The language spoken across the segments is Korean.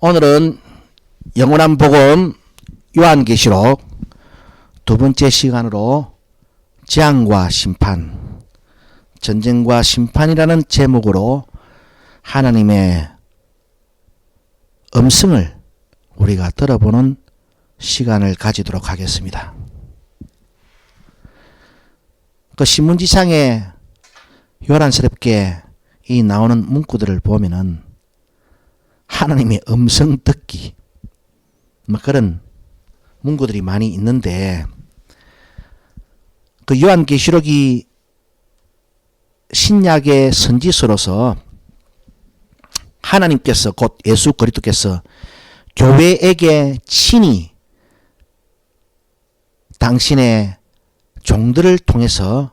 오늘은 영원한 복음 요한계시록 두 번째 시간으로 재앙과 심판, 전쟁과 심판이라는 제목으로 하나님의 음성을 우리가 들어보는 시간을 가지도록 하겠습니다. 그 신문지상에 요란스럽게 이 나오는 문구들을 보면은 하나님의 음성 듣기 그런 문구들이 많이 있는데, 그 요한계시록이 신약의 선지서로서 하나님께서 곧 예수 그리스도께서 교회에게 친히 당신의 종들을 통해서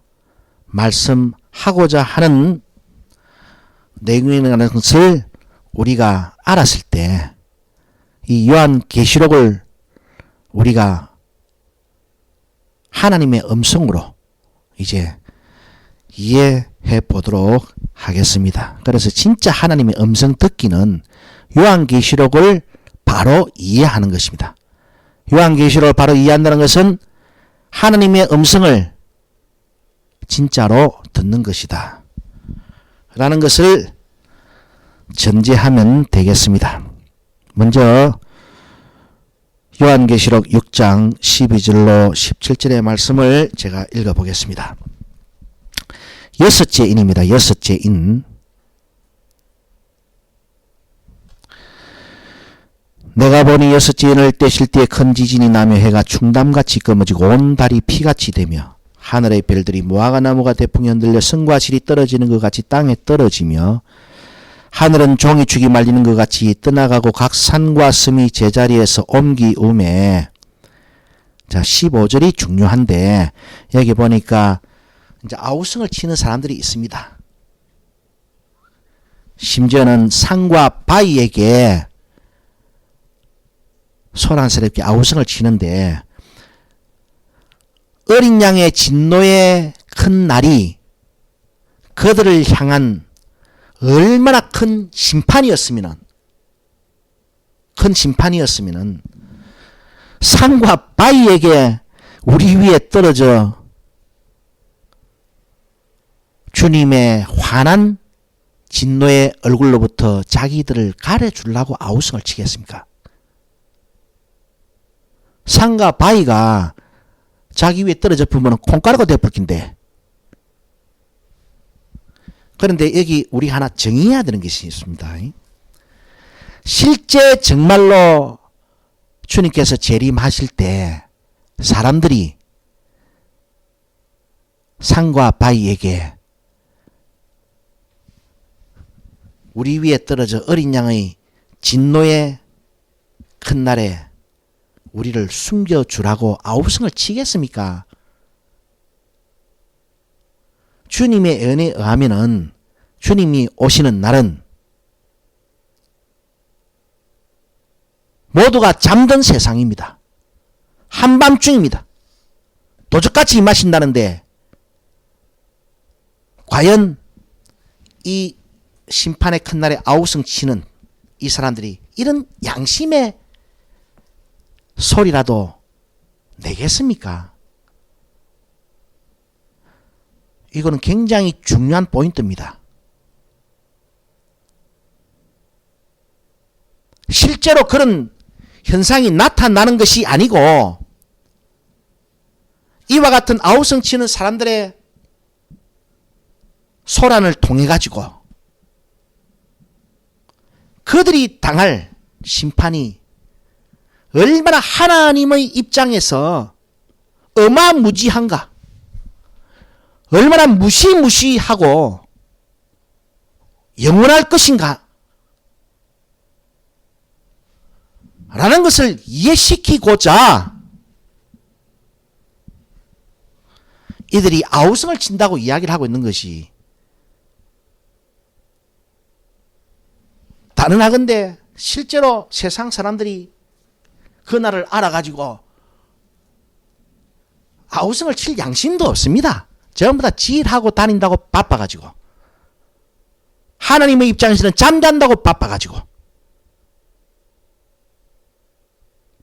말씀하고자 하는 내용이라는 것을 우리가 알았을 때 이 요한계시록을 우리가 하나님의 음성으로 이제 이해해 보도록 하겠습니다. 그래서 진짜 하나님의 음성 듣기는 요한계시록을 바로 이해하는 것입니다. 요한계시록을 바로 이해한다는 것은 하나님의 음성을 진짜로 듣는 것이다 라는 것을 전제하면 되겠습니다. 먼저 요한계시록 6장 12절로 17절의 말씀을 제가 읽어보겠습니다. 여섯째 인입니다. 여섯째 인. 내가 보니 여섯째 인을 떼실 때에 큰 지진이 나며 해가 충담같이 검어지고 온 달이 피같이 되며 하늘의 별들이 무화과나무가 대풍에 흔들려 성과 실이 떨어지는 것 같이 땅에 떨어지며 하늘은 종이축이 말리는 것 같이 떠나가고 각 산과 섬이 제자리에서 옮기음에, 자 15절이 중요한데 여기 보니까 이제 아우성을 치는 사람들이 있습니다. 심지어는 산과 바위에게 소란스럽게 아우성을 치는데, 어린 양의 진노의 큰 날이 그들을 향한 얼마나 큰 심판이었으면 산과 바위에게 우리 위에 떨어져 주님의 환한 진노의 얼굴로부터 자기들을 가려주려고 아우성을 치겠습니까? 산과 바위가 자기 위에 떨어져 보면 콩가루가 되어버릴 텐데. 그런데 여기 우리 하나 정의해야 되는 것이 있습니다. 실제 정말로 주님께서 재림하실 때 사람들이 산과 바위에게 우리 위에 떨어져 어린 양의 진노의 큰 날에 우리를 숨겨주라고 아우성을 치겠습니까? 주님의 예언에 의하면은 주님이 오시는 날은 모두가 잠든 세상입니다. 한밤중입니다. 도적같이 임하신다는데 과연 이 심판의 큰 날에 아우성 치는 이 사람들이 이런 양심의 소리라도 내겠습니까? 이거는 굉장히 중요한 포인트입니다. 실제로 그런 현상이 나타나는 것이 아니고 이와 같은 아우성 치는 사람들의 소란을 통해 가지고 그들이 당할 심판이 얼마나 하나님의 입장에서 어마무지한가, 얼마나 무시무시하고 영원할 것인가 라는 것을 이해시키고자 이들이 아우성을 친다고 이야기를 하고 있는 것이, 다른 하건대 실제로 세상 사람들이 그 날을 알아가지고 아우성을 칠 양심도 없습니다. 전부 다 지일하고 다닌다고 바빠가지고, 하나님의 입장에서는 잠잔다고 바빠가지고,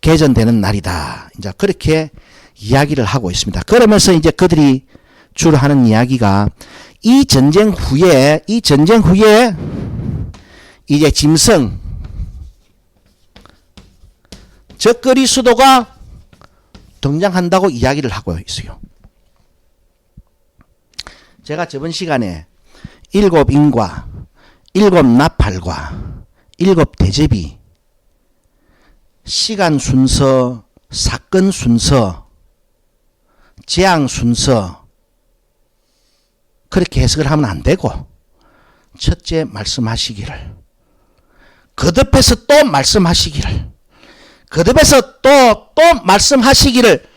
개전되는 날이다. 이제 그렇게 이야기를 하고 있습니다. 그러면서 이제 그들이 주로 하는 이야기가 이 전쟁 후에 이제 짐승 적그리 수도가 등장한다고 이야기를 하고 있어요. 제가 저번 시간에 7인과 7나팔과 7대접이 시간 순서, 사건 순서, 재앙 순서 그렇게 해석을 하면 안 되고 첫째 말씀하시기를 거듭해서 또 말씀하시기를 거듭해서 또 말씀하시기를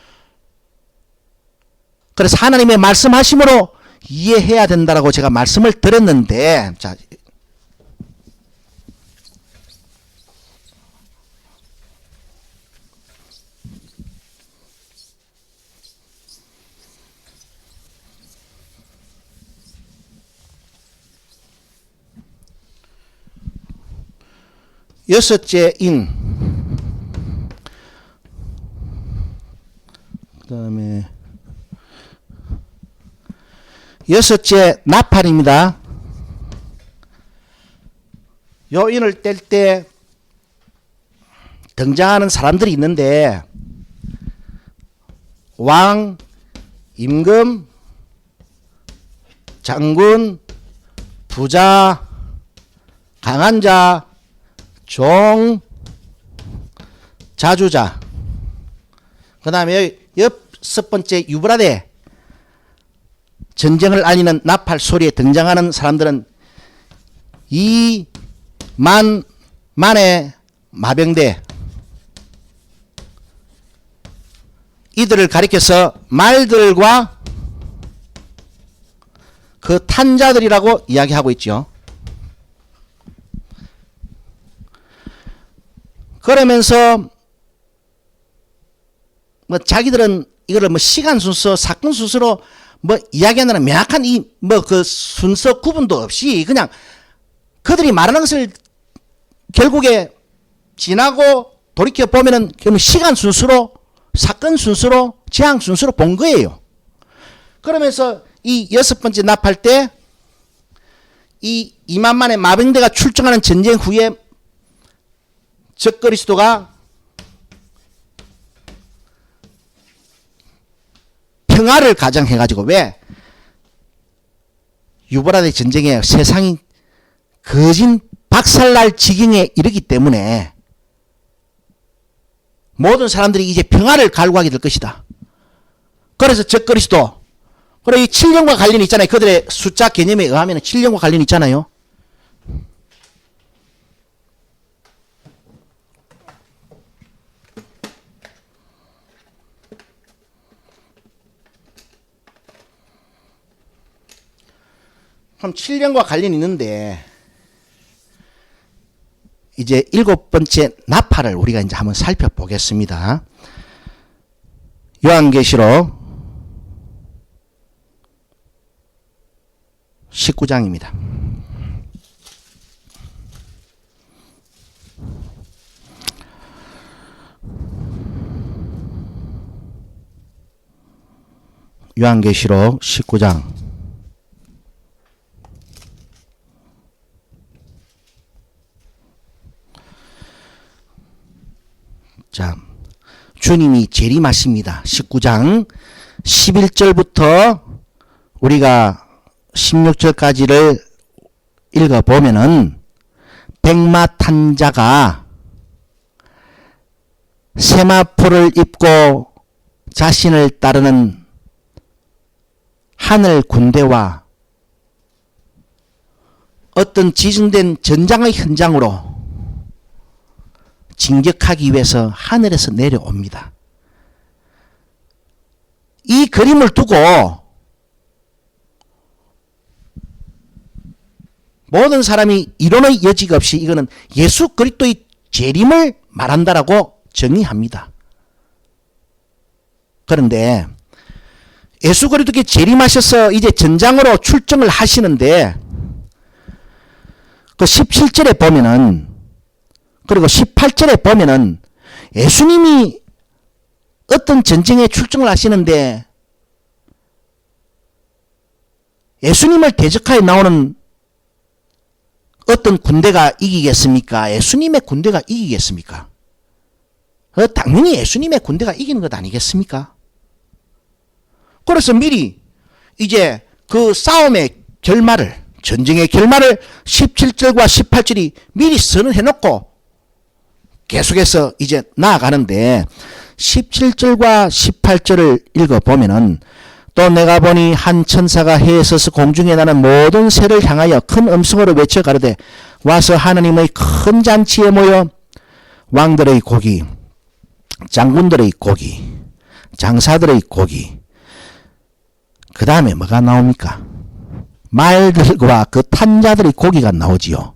그래서 하나님의 말씀하심으로 이해해야 된다라고 제가 말씀을 드렸는데 자 여섯째인 그 다음에 여섯째 나팔입니다. 요 인을 뗄 때 등장하는 사람들이 있는데 왕, 임금, 장군, 부자, 강한 자, 종, 자주자. 그 다음에 여섯 번째 유브라데 전쟁을 알리는 나팔 소리에 등장하는 사람들은 만의 마병대 이들을 가리켜서 말들과 그 탄자들이라고 이야기하고 있죠. 그러면서 뭐 자기들은 이거를 뭐 시간 순서, 사건 순서로 뭐 이야기하는 명확한 이 뭐 그 순서 구분도 없이 그냥 그들이 말하는 것을 결국에 지나고 돌이켜 보면은 시간 순서로, 사건 순서로, 재앙 순서로 본 거예요. 그러면서 이 여섯 번째 나팔 때 이 2만만의 마병대가 출정하는 전쟁 후에 적그리스도가 평화를 가장해가지고 왜 유브라데 전쟁에 세상이 거진 박살날 지경에 이르기 때문에 모든 사람들이 이제 평화를 갈구하게 될 것이다. 그래서 적그리스도 그리고 이 7년과 관련이 있잖아요. 그들의 숫자 개념에 의하면 7년과 관련이 있잖아요. 그럼 7년과 관련이 있는데 이제 7번째 나팔을 우리가 이제 한번 살펴보겠습니다. 요한계시록 19장입니다. 요한계시록 19장 자, 주님이 재림하십니다. 19장 11절부터 우리가 16절까지를 읽어보면은 백마탄자가 세마포를 입고 자신을 따르는 하늘 군대와 어떤 지정된 전장의 현장으로 진격하기 위해서 하늘에서 내려옵니다. 이 그림을 두고 모든 사람이 이론의 여지가 없이 이거는 예수 그리스도의 재림을 말한다라고 정의합니다. 그런데 예수 그리스도께 재림하셔서 이제 전장으로 출정을 하시는데 그 17절에 보면은 그리고 18절에 보면은 예수님이 어떤 전쟁에 출정을 하시는데 예수님을 대적하여 나오는 어떤 군대가 이기겠습니까? 예수님의 군대가 이기겠습니까? 당연히 예수님의 군대가 이기는 것 아니겠습니까? 그래서 미리 이제 그 싸움의 결말을, 전쟁의 결말을 17절과 18절이 미리 선언해 놓고 계속해서 이제 나아가는데 17절과 18절을 읽어보면은 또 내가 보니 한 천사가 해에 서서 공중에 나는 모든 새를 향하여 큰 음성으로 외쳐 가로되 와서 하나님의 큰 잔치에 모여 왕들의 고기, 장군들의 고기, 장사들의 고기, 그 다음에 뭐가 나옵니까? 말들과 그 탄자들의 고기가 나오지요.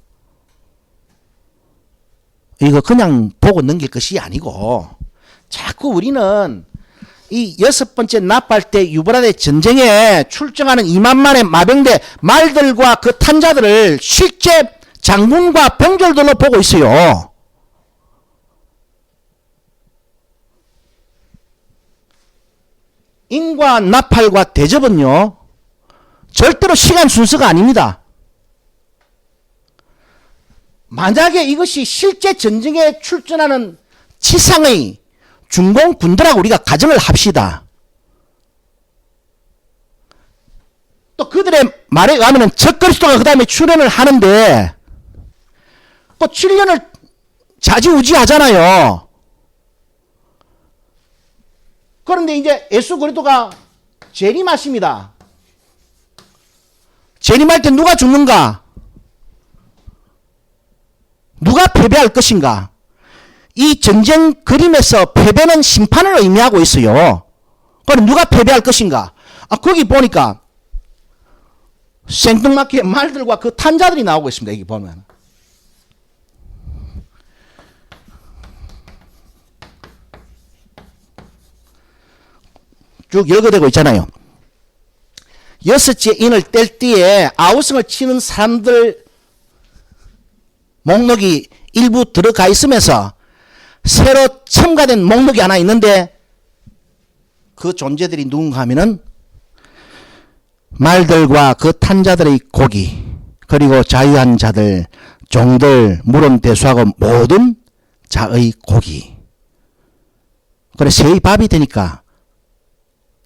이거 그냥 보고 넘길 것이 아니고 자꾸 우리는 이 6번째 나팔 때 유브라데 전쟁에 출정하는 2만만의 마병대 말들과 그 탄자들을 실제 장군과 병졸들로 보고 있어요. 인과 나팔과 대접은요 절대로 시간 순서가 아닙니다. 만약에 이것이 실제 전쟁에 출전하는 지상의 중공 군대라고 우리가 가정을 합시다. 또 그들의 말에 의하면 적그리스도가 그 다음에 출현을 하는데 또 7년을 좌지우지하잖아요. 그런데 이제 예수 그리스도가 재림하십니다. 재림할 때 누가 죽는가? 누가 패배할 것인가? 이 전쟁 그림에서 패배는 심판을 의미하고 있어요. 그럼 누가 패배할 것인가? 거기 보니까 생뚱맞게 말들과 그 탄자들이 나오고 있습니다. 여기 보면. 쭉 열거되고 있잖아요. 6째 인을 뗄 때에 아우성을 치는 사람들 목록이 일부 들어가 있으면서 새로 첨가된 목록이 하나 있는데 그 존재들이 누군가 하면은 말들과 그 탄자들의 고기 그리고 자유한 자들 종들 물은 대수하고 모든 자의 고기. 그래 새의 밥이 되니까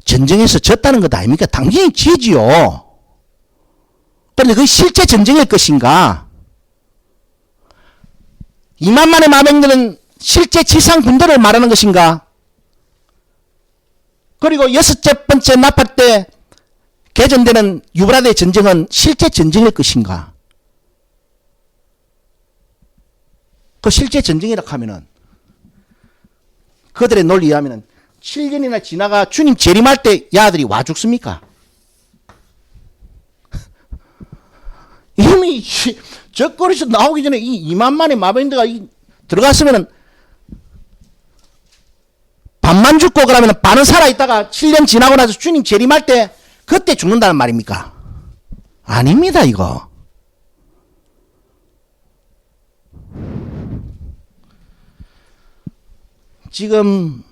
전쟁에서 졌다는 것 아닙니까? 당연히 지지요. 그런데 그게 실제 전쟁일 것인가? 2만만의 마병들은 실제 지상 군대를 말하는 것인가? 그리고 6번째 나팔 때 개전되는 유브라데 전쟁은 실제 전쟁일 것인가? 그 실제 전쟁이라고 하면은 그들의 논리에 하면은 7년이나 지나가 주님 재림할 때 야들이 와 죽습니까? 이미 적거리에서 나오기 전에 이 2만만의 마병대가 들어갔으면은 반만 죽고 그러면 반은 살아있다가 7년 지나고 나서 주님 재림할 때 그때 죽는다는 말입니까? 아닙니다 이거. 지금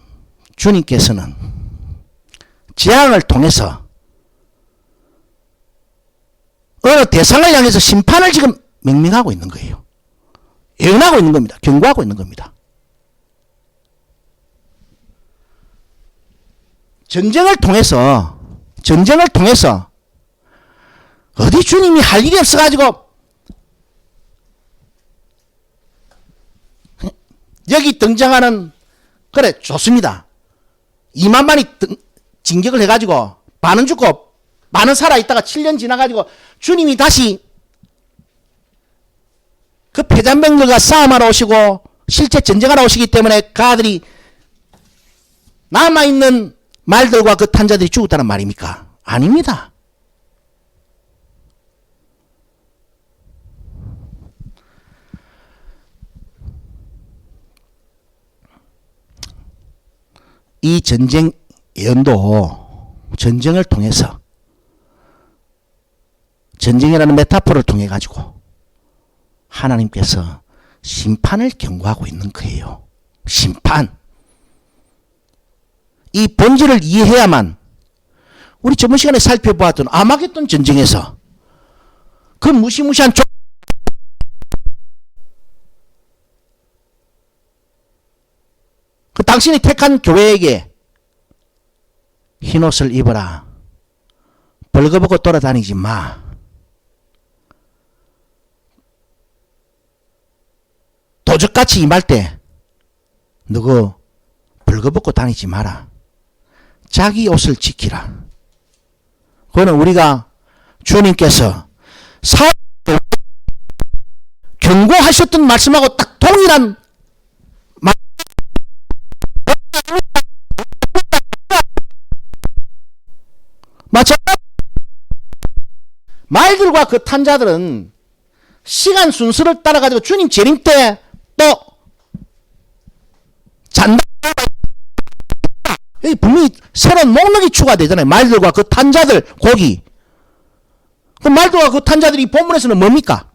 주님께서는 재앙을 통해서 어느 대상을 향해서 심판을 지금 명명하고 있는 거예요. 예언하고 있는 겁니다. 경고하고 있는 겁니다. 전쟁을 통해서 어디 주님이 할 일이 없어가지고 여기 등장하는 그래 좋습니다. 2만만이 진격을 해가지고 반은 죽고 반은 살아있다가 7년 지나가지고 주님이 다시 그 패잔병들과 싸움하러 오시고 실제 전쟁하러 오시기 때문에 그들이 남아있는 말들과 그 탄자들이 죽었다는 말입니까? 아닙니다. 이 전쟁 예언도 전쟁을 통해서 전쟁이라는 메타포를 통해 가지고 하나님께서 심판을 경고하고 있는 거예요. 심판. 이 본질을 이해해야만 우리 저번 시간에 살펴보았던 아마겟돈 전쟁에서 그 무시무시한 그 당신이 택한 교회에게 흰옷을 입어라. 벌거벗고 돌아다니지 마. 도적같이 임할 때 너그 벌거벗고 다니지 마라. 자기 옷을 지키라. 그거는 우리가 주님께서 경고하셨던 말씀하고 딱 동일한 말들과 그 탄자들은 시간 순서를 따라가지고 주님 재림 때 또 잔다. 분명히 새로운 목록이 추가되잖아요. 말들과 그 탄자들 고기. 그 말들과 그 탄자들이 본문에서는 뭡니까?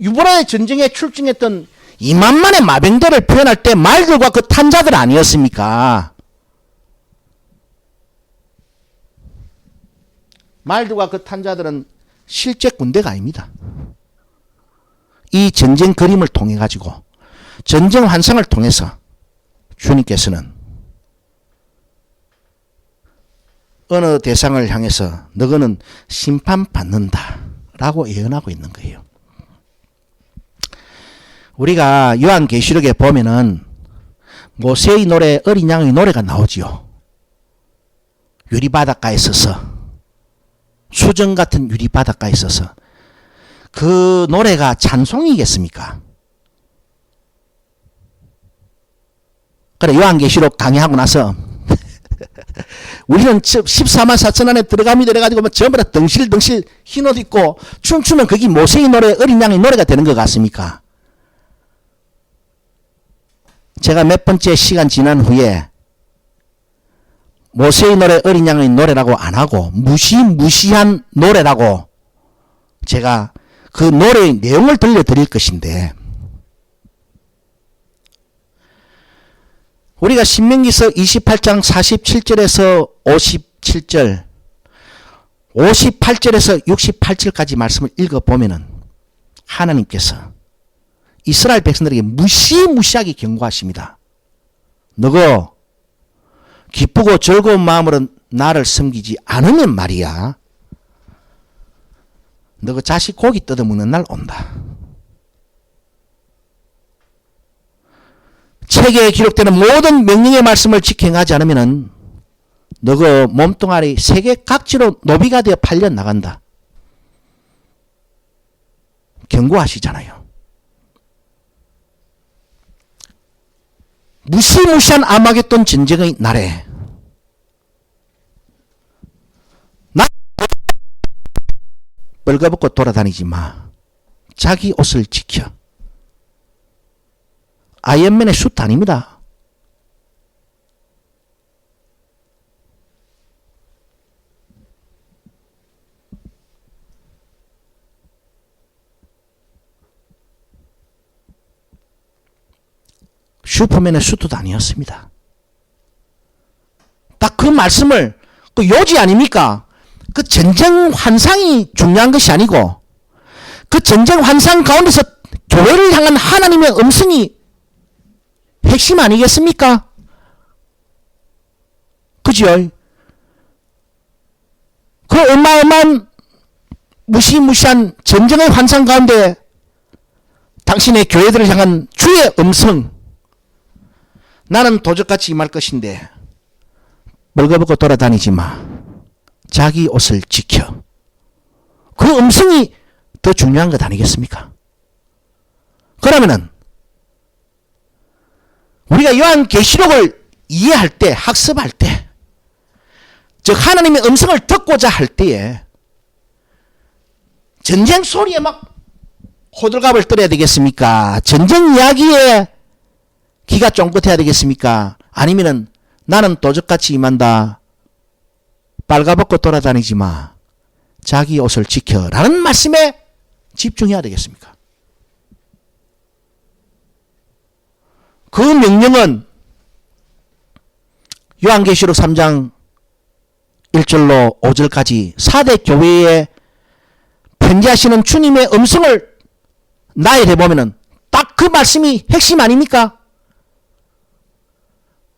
유브라의 전쟁에 출정했던 2만만의 마병들을 표현할 때 말들과 그 탄자들 아니었습니까? 말들과 그 탄자들은 실제 군대가 아닙니다. 이 전쟁 그림을 통해 가지고 전쟁 환상을 통해서 주님께서는 어느 대상을 향해서 너희는 심판받는다 라고 예언하고 있는 거예요. 우리가 요한계시록에 보면은 모세의 노래, 어린 양의 노래가 나오지요. 유리바닷가에 서서, 수정 같은 유리바닷가에 서서. 그 노래가 찬송이겠습니까? 그래, 요한계시록 강의하고 나서 우리는 14만 4천 안에 들어갑니다 이래가지고 전부 다 덩실덩실 흰옷 입고 춤추면 그게 모세의 노래, 어린 양의 노래가 되는 것 같습니까? 제가 몇 번째 시간 지난 후에 모세의 노래, 어린 양의 노래라고 안 하고 무시무시한 노래라고 제가 그 노래의 내용을 들려드릴 것인데, 우리가 신명기서 28장 47절에서 57절, 58절에서 68절까지 말씀을 읽어보면은 하나님께서 이스라엘 백성들에게 무시무시하게 경고하십니다. 너가 기쁘고 즐거운 마음으로 나를 섬기지 않으면 말이야, 너가 자식 고기 뜯어먹는 날 온다. 책에 기록되는 모든 명령의 말씀을 지켜가지 않으면 너가 몸뚱아리 세계 각지로 노비가 되어 팔려 나간다. 경고하시잖아요. 무시무시한 아마겟돈 전쟁의 날에 벌거벗고 돌아다니지 마. 자기 옷을 지켜. 아이언맨의 슈트 아닙니다. 슈퍼맨의 슈트도 아니었습니다. 딱 그 말씀을, 그 요지 아닙니까? 그 전쟁 환상이 중요한 것이 아니고 그 전쟁 환상 가운데서 교회를 향한 하나님의 음성이 핵심 아니겠습니까? 그죠? 그 어마어마한 무시무시한 전쟁의 환상 가운데 당신의 교회들을 향한 주의 음성, 나는 도적같이 임할 것인데 벌거벗고 돌아다니지 마. 자기 옷을 지켜. 그 음성이 더 중요한 것 아니겠습니까? 그러면은 우리가 요한계시록을 이해할 때, 학습할 때, 즉 하나님의 음성을 듣고자 할 때에 전쟁 소리에 막 호들갑을 떨어야 되겠습니까? 전쟁 이야기에 귀가 쫑긋해야 되겠습니까? 아니면은 나는 도적같이 임한다. 빨가벗고 돌아다니지 마. 자기 옷을 지켜. 라는 말씀에 집중해야 되겠습니까? 그 명령은 요한계시록 3장 1절로 5절까지 4대 교회에 편지하시는 주님의 음성을 나열해 보면은 딱 그 말씀이 핵심 아닙니까?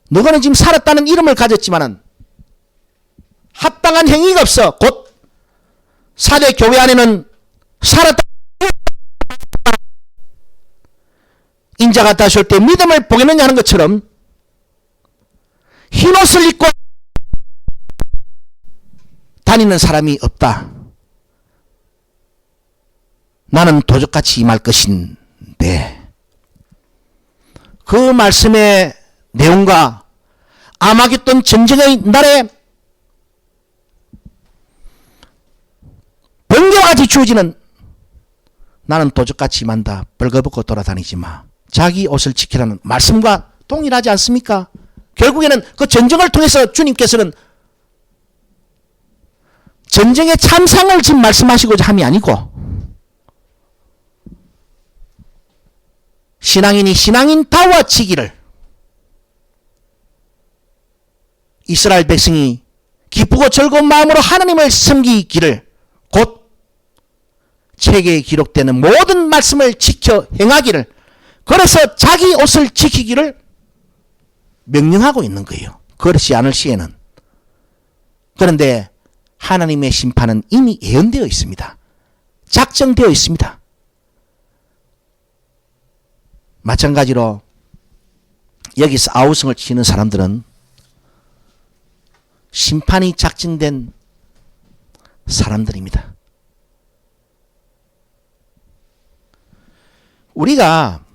너희는 지금 살았다는 이름을 가졌지만은 합당한 행위가 없어. 곧 4대 교회 안에는 살았다 인자가 다시 올 때 믿음을 보겠느냐 하는 것처럼 흰옷을 입고 다니는 사람이 없다. 나는 도적같이 임할 것인데, 그 말씀의 내용과 아마겟돈 전쟁의 날에 번개와 같이 주어지는 나는 도적같이 임한다. 벌거벗고 돌아다니지 마. 자기 옷을 지키라는 말씀과 동일하지 않습니까? 결국에는 그 전쟁을 통해서 주님께서는 전쟁의 참상을 지금 말씀하시고자 함이 아니고, 신앙인이 신앙인다워지기를, 이스라엘 백성이 기쁘고 즐거운 마음으로 하나님을 섬기기를, 곧 책에 기록되는 모든 말씀을 지켜 행하기를, 그래서 자기 옷을 지키기를 명령하고 있는 거예요. 그렇지 않을 시에는. 그런데 하나님의 심판은 이미 예언되어 있습니다. 작정되어 있습니다. 마찬가지로 여기서 아우성을 치는 사람들은 심판이 작정된 사람들입니다. 우리가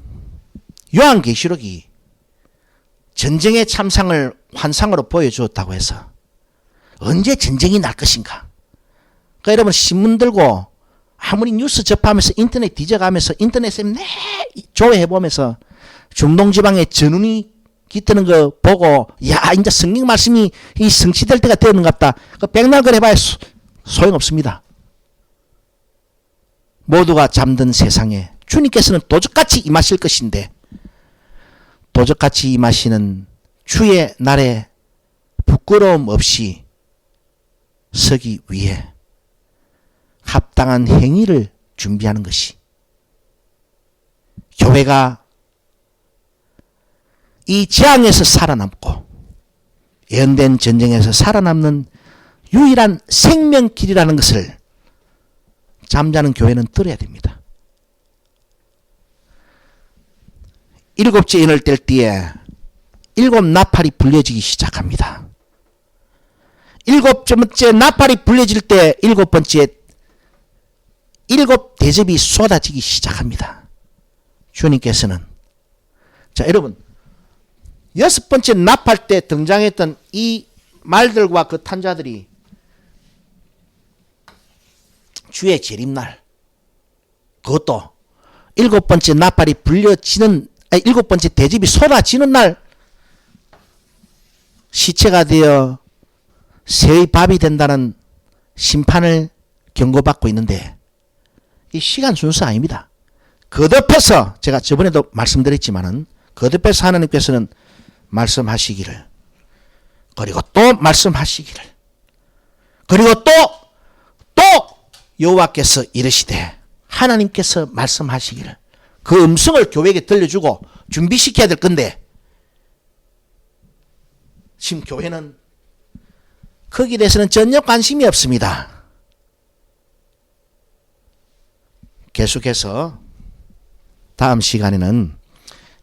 요한계시록이 전쟁의 참상을 환상으로 보여주었다고 해서 언제 전쟁이 날 것인가? 그러니까 여러분 신문 들고 아무리 뉴스 접하면서 인터넷 뒤져가면서 인터넷에 내 조회해보면서 중동지방에 전운이 깃드는 거 보고, 야 이제 성경 말씀이 이 성취될 때가 되는 것 같다. 그 백날 걸 해봐야 소용없습니다. 모두가 잠든 세상에 주님께서는 도적같이 임하실 것인데, 도적같이 임하시는 주의 날에 부끄러움 없이 서기 위해 합당한 행위를 준비하는 것이, 교회가 이 재앙에서 살아남고 예언된 전쟁에서 살아남는 유일한 생명길이라는 것을 잠자는 교회는 들어야 됩니다. 일곱째 인을 뗄 때에 일곱 나팔이 불려지기 시작합니다. 일곱 번째 나팔이 불려질 때 일곱 번째 일곱 대접이 쏟아지기 시작합니다. 주님께서는, 자 여러분, 여섯 번째 나팔 때 등장했던 이 말들과 그 탄자들이 주의 재림날, 그것도 일곱 번째 나팔이 불려지는, 일곱 번째 대접이 쏟아지는 날 시체가 되어 새의 밥이 된다는 심판을 경고받고 있는데, 이 시간 순서 아닙니다. 거듭해서, 제가 저번에도 말씀드렸지만은 거듭해서 하나님께서는 말씀하시기를, 그리고 또 말씀하시기를, 그리고 또 여호와께서 이르시되, 하나님께서 말씀하시기를, 그 음성을 교회에게 들려주고 준비시켜야 될 건데, 지금 교회는 거기에 대해서는 전혀 관심이 없습니다. 계속해서 다음 시간에는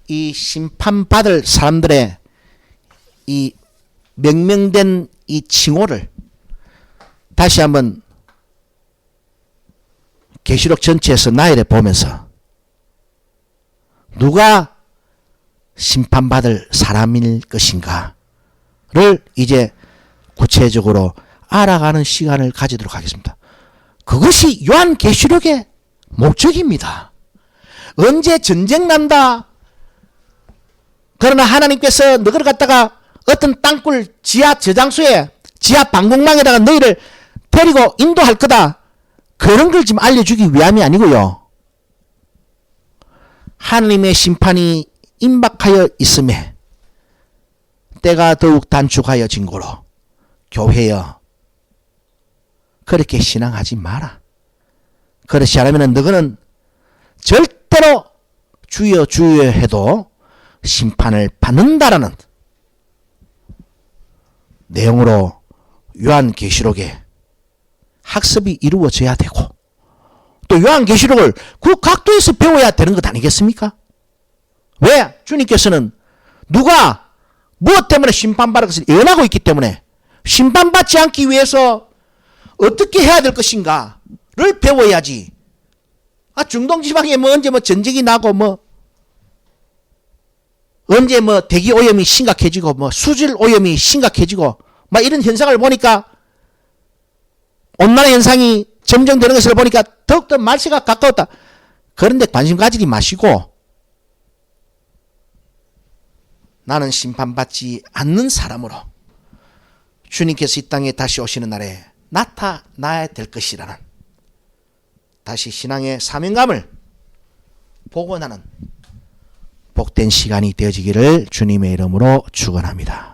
이 심판받을 사람들의 이 명명된 이 칭호를 다시 한번 계시록 전체에서 나열해 보면서 누가 심판받을 사람일 것인가를 이제 구체적으로 알아가는 시간을 가지도록 하겠습니다. 그것이 요한계시록의 목적입니다. 언제 전쟁 난다, 그러나 하나님께서 너희를 갖다가 어떤 땅굴 지하 저장소에, 지하 방공망에다가 너희를 데리고 인도할 거다, 그런 걸 지금 알려주기 위함이 아니고요, 하나님의 심판이 임박하여 있음에 때가 더욱 단축하여진 고로 교회여 그렇게 신앙하지 마라. 그렇지 않으면 너희는 절대로 주여 주여 해도 심판을 받는다라는 내용으로 요한계시록에 학습이 이루어져야 되고 또 요한계시록을 그 각도에서 배워야 되는 것 아니겠습니까? 왜? 주님께서는 누가 무엇 때문에 심판받을 것을 예언하고 있기 때문에 심판받지 않기 위해서 어떻게 해야 될 것인가를 배워야지. 중동지방에 언제 전쟁이 나고 언제 대기 오염이 심각해지고 수질 오염이 심각해지고 이런 현상을 보니까 온난화 현상이 점정되는 것을 보니까 더욱더 말세가 가까웠다. 그런데 관심 가지지 마시고 나는 심판받지 않는 사람으로 주님께서 이 땅에 다시 오시는 날에 나타나야 될 것이라는 다시 신앙의 사명감을 복원하는 복된 시간이 되어지기를 주님의 이름으로 축원합니다.